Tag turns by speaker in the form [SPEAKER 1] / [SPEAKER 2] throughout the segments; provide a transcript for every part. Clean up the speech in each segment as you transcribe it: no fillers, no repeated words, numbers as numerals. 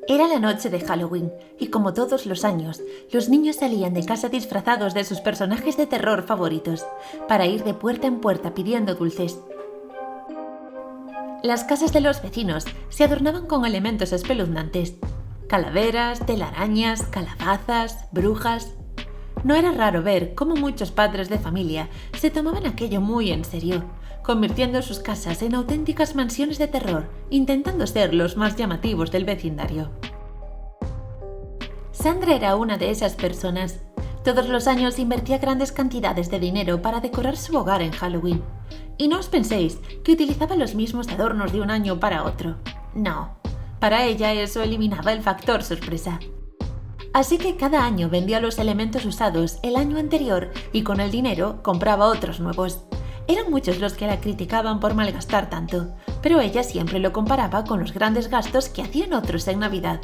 [SPEAKER 1] Era la noche de Halloween y, como todos los años, los niños salían de casa disfrazados de sus personajes de terror favoritos para ir de puerta en puerta pidiendo dulces. Las casas de los vecinos se adornaban con elementos espeluznantes: calaveras, telarañas, calabazas, brujas. No era raro ver cómo muchos padres de familia se tomaban aquello muy en serio, convirtiendo sus casas en auténticas mansiones de terror, intentando ser los más llamativos del vecindario. Sandra era una de esas personas. Todos los años invertía grandes cantidades de dinero para decorar su hogar en Halloween. Y no os penséis que utilizaba los mismos adornos de un año para otro. No, para ella eso eliminaba el factor sorpresa. Así que cada año vendía los elementos usados el año anterior y con el dinero compraba otros nuevos. Eran muchos los que la criticaban por malgastar tanto, pero ella siempre lo comparaba con los grandes gastos que hacían otros en Navidad.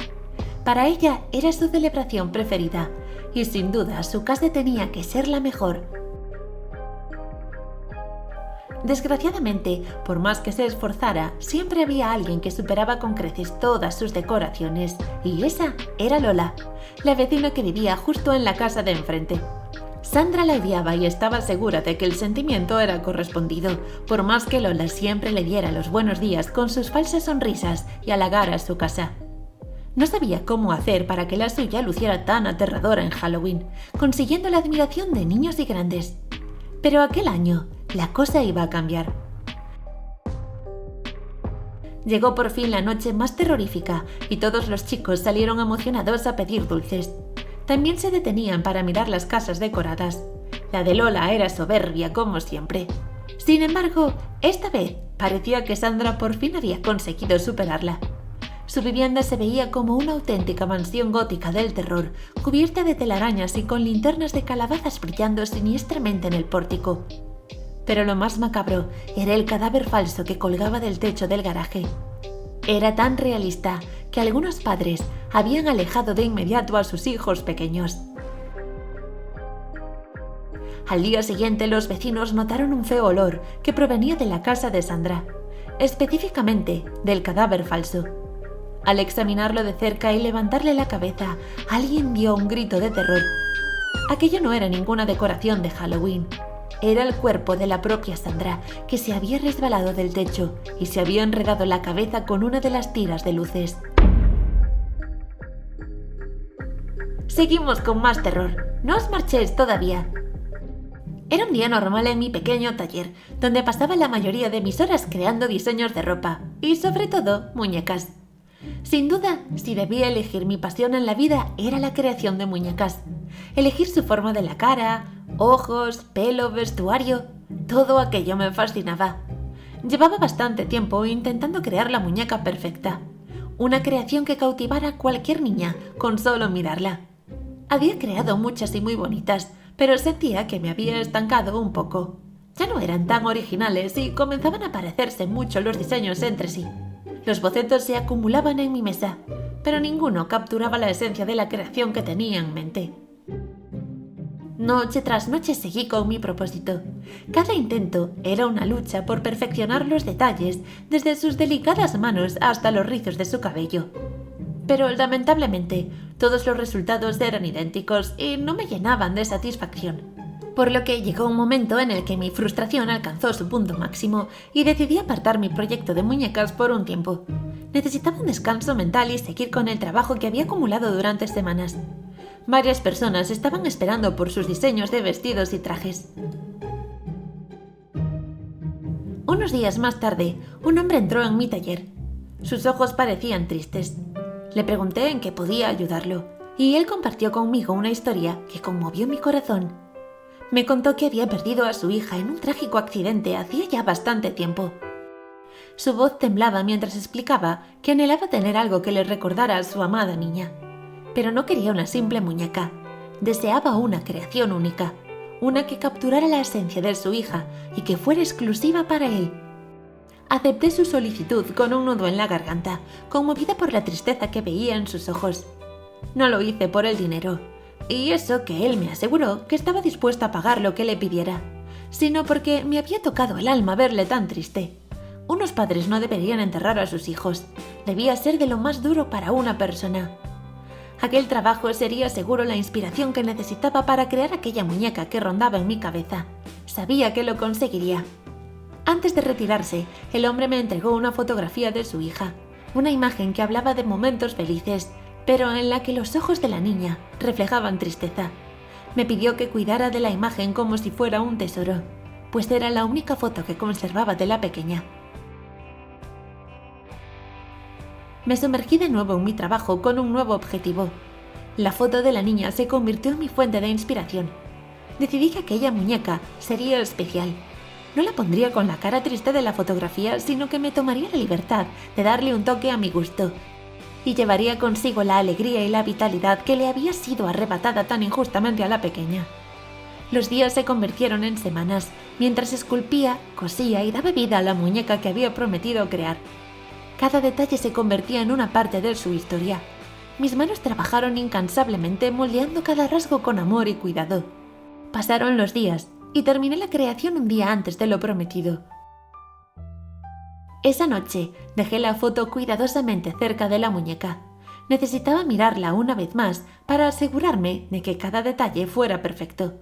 [SPEAKER 1] Para ella era su celebración preferida, y sin duda su casa tenía que ser la mejor. Desgraciadamente, por más que se esforzara, siempre había alguien que superaba con creces todas sus decoraciones, y esa era Lola, la vecina que vivía justo en la casa de enfrente. Sandra la odiaba y estaba segura de que el sentimiento era correspondido, por más que Lola siempre le diera los buenos días con sus falsas sonrisas y halagara su casa. No sabía cómo hacer para que la suya luciera tan aterradora en Halloween, consiguiendo la admiración de niños y grandes. Pero aquel año, la cosa iba a cambiar. Llegó por fin la noche más terrorífica y todos los chicos salieron emocionados a pedir dulces. También se detenían para mirar las casas decoradas. La de Lola era soberbia como siempre. Sin embargo, esta vez parecía que Sandra por fin había conseguido superarla. Su vivienda se veía como una auténtica mansión gótica del terror, cubierta de telarañas y con linternas de calabazas brillando siniestramente en el pórtico. Pero lo más macabro era el cadáver falso que colgaba del techo del garaje. Era tan realista que algunos padres habían alejado de inmediato a sus hijos pequeños. Al día siguiente los vecinos notaron un feo olor que provenía de la casa de Sandra, específicamente del cadáver falso. Al examinarlo de cerca y levantarle la cabeza, alguien dio un grito de terror. Aquello no era ninguna decoración de Halloween. Era el cuerpo de la propia Sandra, que se había resbalado del techo y se había enredado la cabeza con una de las tiras de luces. Seguimos con más terror. No os marchéis todavía. Era un día normal en mi pequeño taller, donde pasaba la mayoría de mis horas creando diseños de ropa y, sobre todo, muñecas. Sin duda, si debía elegir mi pasión en la vida, era la creación de muñecas. Elegir su forma de la cara, ojos, pelo, vestuario, todo aquello me fascinaba. Llevaba bastante tiempo intentando crear la muñeca perfecta, una creación que cautivara a cualquier niña con solo mirarla. Había creado muchas y muy bonitas, pero sentía que me había estancado un poco. Ya no eran tan originales y comenzaban a parecerse mucho los diseños entre sí. Los bocetos se acumulaban en mi mesa, pero ninguno capturaba la esencia de la creación que tenía en mente. Noche tras noche seguí con mi propósito. Cada intento era una lucha por perfeccionar los detalles, desde sus delicadas manos hasta los rizos de su cabello. Pero lamentablemente, todos los resultados eran idénticos y no me llenaban de satisfacción. Por lo que llegó un momento en el que mi frustración alcanzó su punto máximo y decidí apartar mi proyecto de muñecas por un tiempo. Necesitaba un descanso mental y seguir con el trabajo que había acumulado durante semanas. Varias personas estaban esperando por sus diseños de vestidos y trajes. Unos días más tarde, un hombre entró en mi taller. Sus ojos parecían tristes. Le pregunté en qué podía ayudarlo, y él compartió conmigo una historia que conmovió mi corazón. Me contó que había perdido a su hija en un trágico accidente hacía ya bastante tiempo. Su voz temblaba mientras explicaba que anhelaba tener algo que le recordara a su amada niña. Pero no quería una simple muñeca. Deseaba una creación única, una que capturara la esencia de su hija y que fuera exclusiva para él. Acepté su solicitud con un nudo en la garganta, conmovida por la tristeza que veía en sus ojos. No lo hice por el dinero. Y eso que él me aseguró que estaba dispuesto a pagar lo que le pidiera, sino porque me había tocado el alma verle tan triste. Unos padres no deberían enterrar a sus hijos. Debía ser de lo más duro para una persona. Aquel trabajo sería seguro la inspiración que necesitaba para crear aquella muñeca que rondaba en mi cabeza. Sabía que lo conseguiría. Antes de retirarse, el hombre me entregó una fotografía de su hija, una imagen que hablaba de momentos felices, pero en la que los ojos de la niña reflejaban tristeza. Me pidió que cuidara de la imagen como si fuera un tesoro, pues era la única foto que conservaba de la pequeña. Me sumergí de nuevo en mi trabajo con un nuevo objetivo. La foto de la niña se convirtió en mi fuente de inspiración. Decidí que aquella muñeca sería especial. No la pondría con la cara triste de la fotografía, sino que me tomaría la libertad de darle un toque a mi gusto. Y llevaría consigo la alegría y la vitalidad que le había sido arrebatada tan injustamente a la pequeña. Los días se convirtieron en semanas, mientras esculpía, cosía y daba vida a la muñeca que había prometido crear. Cada detalle se convertía en una parte de su historia. Mis manos trabajaron incansablemente moldeando cada rasgo con amor y cuidado. Pasaron los días y terminé la creación un día antes de lo prometido. Esa noche dejé la foto cuidadosamente cerca de la muñeca. Necesitaba mirarla una vez más para asegurarme de que cada detalle fuera perfecto.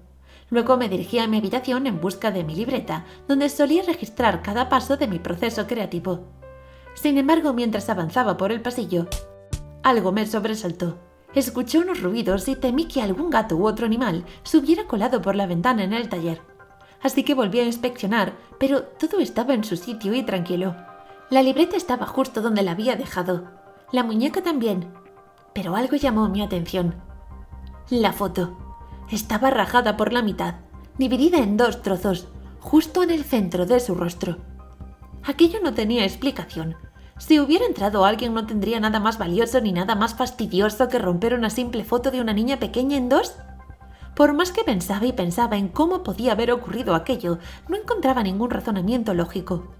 [SPEAKER 1] Luego me dirigí a mi habitación en busca de mi libreta, donde solía registrar cada paso de mi proceso creativo. Sin embargo, mientras avanzaba por el pasillo, algo me sobresaltó. Escuché unos ruidos y temí que algún gato u otro animal se hubiera colado por la ventana en el taller. Así que volví a inspeccionar, pero todo estaba en su sitio y tranquilo. La libreta estaba justo donde la había dejado. La muñeca también. Pero algo llamó mi atención. La foto. Estaba rajada por la mitad, dividida en 2 trozos, justo en el centro de su rostro. Aquello no tenía explicación. Si hubiera entrado alguien no tendría nada más valioso ni nada más fastidioso que romper una simple foto de una niña pequeña en 2. Por más que pensaba y pensaba en cómo podía haber ocurrido aquello, no encontraba ningún razonamiento lógico.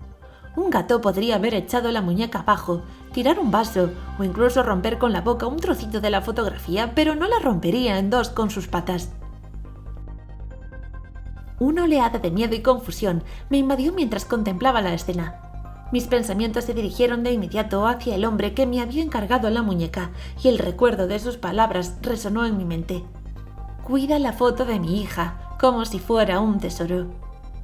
[SPEAKER 1] Un gato podría haber echado la muñeca abajo, tirar un vaso o incluso romper con la boca un trocito de la fotografía, pero no la rompería en 2 con sus patas. Una oleada de miedo y confusión me invadió mientras contemplaba la escena. Mis pensamientos se dirigieron de inmediato hacia el hombre que me había encargado la muñeca y el recuerdo de sus palabras resonó en mi mente. Cuida la foto de mi hija como si fuera un tesoro.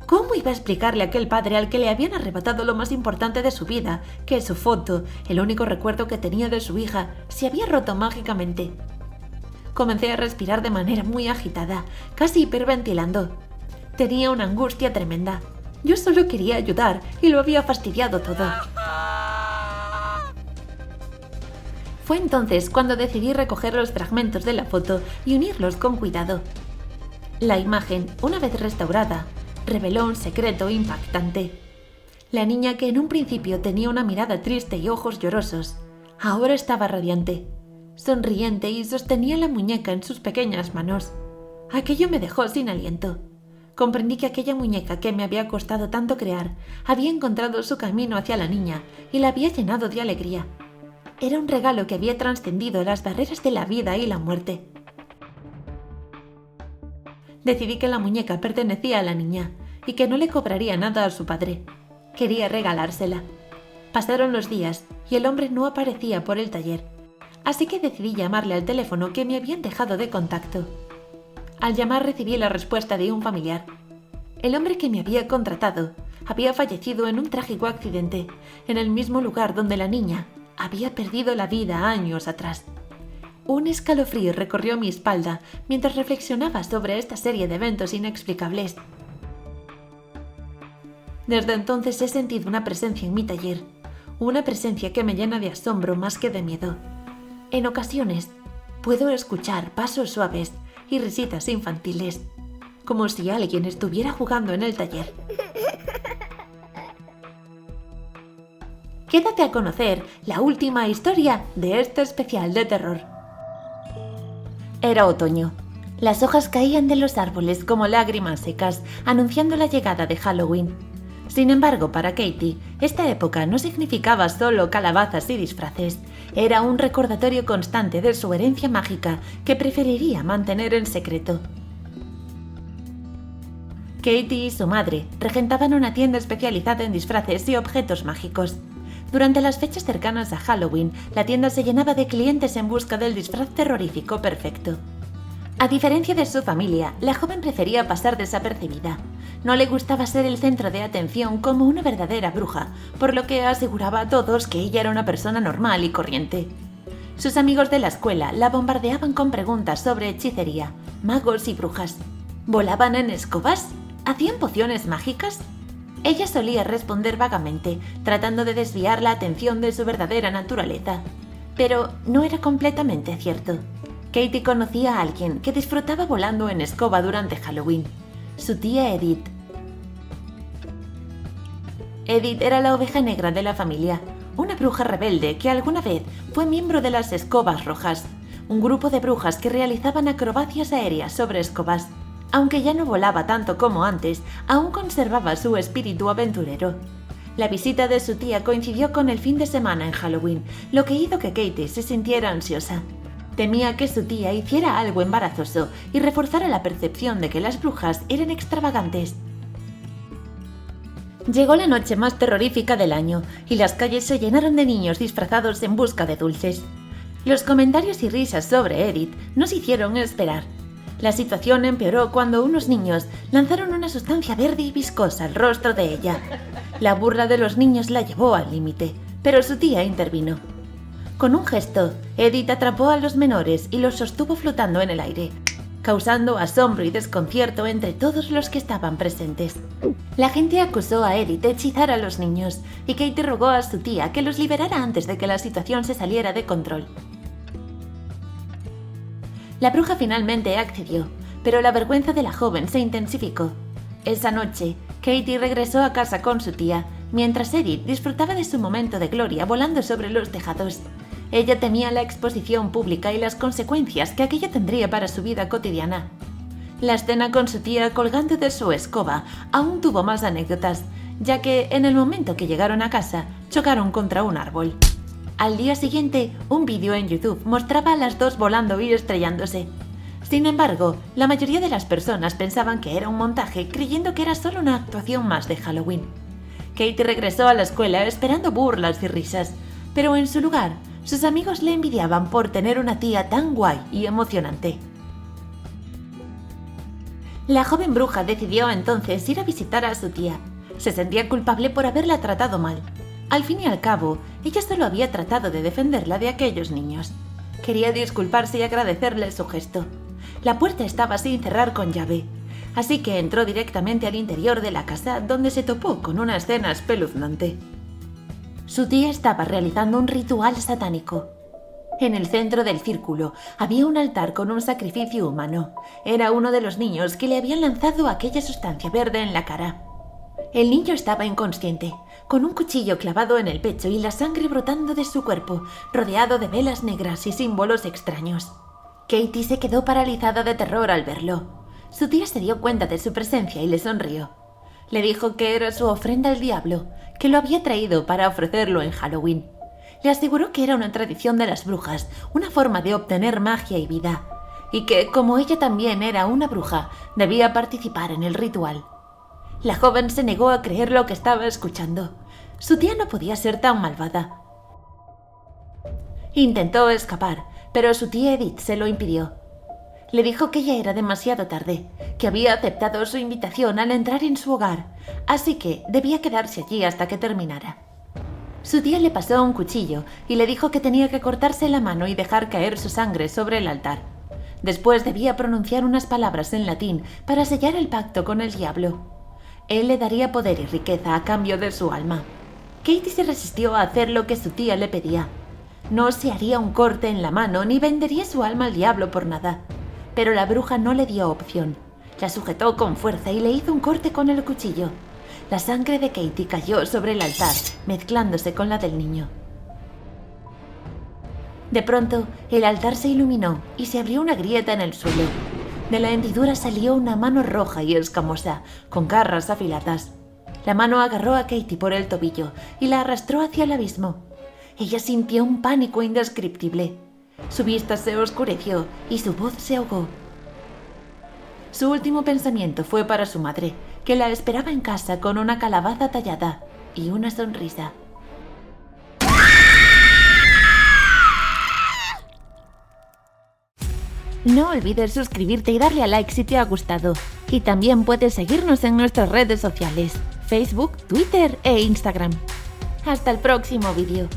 [SPEAKER 1] ¿Cómo iba a explicarle a aquel padre al que le habían arrebatado lo más importante de su vida, que su foto, el único recuerdo que tenía de su hija, se había roto mágicamente? Comencé a respirar de manera muy agitada, casi hiperventilando. Tenía una angustia tremenda. Yo solo quería ayudar y lo había fastidiado todo. Fue entonces cuando decidí recoger los fragmentos de la foto y unirlos con cuidado. La imagen, una vez restaurada, reveló un secreto impactante. La niña, que en un principio tenía una mirada triste y ojos llorosos, ahora estaba radiante, sonriente y sostenía la muñeca en sus pequeñas manos. Aquello me dejó sin aliento. Comprendí que aquella muñeca que me había costado tanto crear había encontrado su camino hacia la niña y la había llenado de alegría. Era un regalo que había trascendido las barreras de la vida y la muerte. Decidí que la muñeca pertenecía a la niña y que no le cobraría nada a su padre. Quería regalársela. Pasaron los días y el hombre no aparecía por el taller, así que decidí llamarle al teléfono que me habían dejado de contacto. Al llamar recibí la respuesta de un familiar. El hombre que me había contratado había fallecido en un trágico accidente, en el mismo lugar donde la niña había perdido la vida años atrás. Un escalofrío recorrió mi espalda mientras reflexionaba sobre esta serie de eventos inexplicables. Desde entonces he sentido una presencia en mi taller, una presencia que me llena de asombro más que de miedo. En ocasiones puedo escuchar pasos suaves y risitas infantiles, como si alguien estuviera jugando en el taller. Quédate a conocer la última historia de este especial de terror. Era otoño. Las hojas caían de los árboles como lágrimas secas, anunciando la llegada de Halloween. Sin embargo, para Katie, esta época no significaba solo calabazas y disfraces. Era un recordatorio constante de su herencia mágica que preferiría mantener en secreto. Katie y su madre regentaban una tienda especializada en disfraces y objetos mágicos. Durante las fechas cercanas a Halloween, la tienda se llenaba de clientes en busca del disfraz terrorífico perfecto. A diferencia de su familia, la joven prefería pasar desapercibida. No le gustaba ser el centro de atención como una verdadera bruja, por lo que aseguraba a todos que ella era una persona normal y corriente. Sus amigos de la escuela la bombardeaban con preguntas sobre hechicería, magos y brujas. ¿Volaban en escobas? ¿Hacían pociones mágicas? Ella solía responder vagamente, tratando de desviar la atención de su verdadera naturaleza. Pero no era completamente cierto. Katie conocía a alguien que disfrutaba volando en escoba durante Halloween: su tía Edith. Edith era la oveja negra de la familia, una bruja rebelde que alguna vez fue miembro de las Escobas Rojas, un grupo de brujas que realizaban acrobacias aéreas sobre escobas. Aunque ya no volaba tanto como antes, aún conservaba su espíritu aventurero. La visita de su tía coincidió con el fin de semana en Halloween, lo que hizo que Katie se sintiera ansiosa. Temía que su tía hiciera algo embarazoso y reforzara la percepción de que las brujas eran extravagantes. Llegó la noche más terrorífica del año y las calles se llenaron de niños disfrazados en busca de dulces. Los comentarios y risas sobre Edith no se hicieron esperar. La situación empeoró cuando unos niños lanzaron una sustancia verde y viscosa al rostro de ella. La burla de los niños la llevó al límite, pero su tía intervino. Con un gesto, Edith atrapó a los menores y los sostuvo flotando en el aire, causando asombro y desconcierto entre todos los que estaban presentes. La gente acusó a Edith de hechizar a los niños y Katie rogó a su tía que los liberara antes de que la situación se saliera de control. La bruja finalmente accedió, pero la vergüenza de la joven se intensificó. Esa noche, Katie regresó a casa con su tía, mientras Edith disfrutaba de su momento de gloria volando sobre los tejados. Ella temía la exposición pública y las consecuencias que aquello tendría para su vida cotidiana. La escena con su tía colgando de su escoba aún tuvo más anécdotas, ya que en el momento que llegaron a casa, chocaron contra un árbol. Al día siguiente, un vídeo en YouTube mostraba a las dos volando y estrellándose. Sin embargo, la mayoría de las personas pensaban que era un montaje, creyendo que era solo una actuación más de Halloween. Katie regresó a la escuela esperando burlas y risas, pero en su lugar, sus amigos le envidiaban por tener una tía tan guay y emocionante. La joven bruja decidió entonces ir a visitar a su tía. Se sentía culpable por haberla tratado mal. Al fin y al cabo, ella solo había tratado de defenderla de aquellos niños. Quería disculparse y agradecerle su gesto. La puerta estaba sin cerrar con llave, así que entró directamente al interior de la casa, donde se topó con una escena espeluznante. Su tía estaba realizando un ritual satánico. En el centro del círculo había un altar con un sacrificio humano. Era uno de los niños que le habían lanzado aquella sustancia verde en la cara. El niño estaba inconsciente, con un cuchillo clavado en el pecho y la sangre brotando de su cuerpo, rodeado de velas negras y símbolos extraños. Katie se quedó paralizada de terror al verlo. Su tía se dio cuenta de su presencia y le sonrió. Le dijo que era su ofrenda al diablo, que lo había traído para ofrecerlo en Halloween. Le aseguró que era una tradición de las brujas, una forma de obtener magia y vida, y que, como ella también era una bruja, debía participar en el ritual. La joven se negó a creer lo que estaba escuchando. Su tía no podía ser tan malvada. Intentó escapar, pero su tía Edith se lo impidió. Le dijo que ya era demasiado tarde, que había aceptado su invitación al entrar en su hogar, así que debía quedarse allí hasta que terminara. Su tía le pasó un cuchillo y le dijo que tenía que cortarse la mano y dejar caer su sangre sobre el altar. Después debía pronunciar unas palabras en latín para sellar el pacto con el diablo. Él le daría poder y riqueza a cambio de su alma. Katie se resistió a hacer lo que su tía le pedía. No se haría un corte en la mano ni vendería su alma al diablo por nada. Pero la bruja no le dio opción. La sujetó con fuerza y le hizo un corte con el cuchillo. La sangre de Katie cayó sobre el altar, mezclándose con la del niño. De pronto, el altar se iluminó y se abrió una grieta en el suelo. De la hendidura salió una mano roja y escamosa, con garras afiladas. La mano agarró a Katie por el tobillo y la arrastró hacia el abismo. Ella sintió un pánico indescriptible. Su vista se oscureció y su voz se ahogó. Su último pensamiento fue para su madre, que la esperaba en casa con una calabaza tallada y una sonrisa. No olvides suscribirte y darle a like si te ha gustado. Y también puedes seguirnos en nuestras redes sociales, Facebook, Twitter e Instagram. Hasta el próximo vídeo.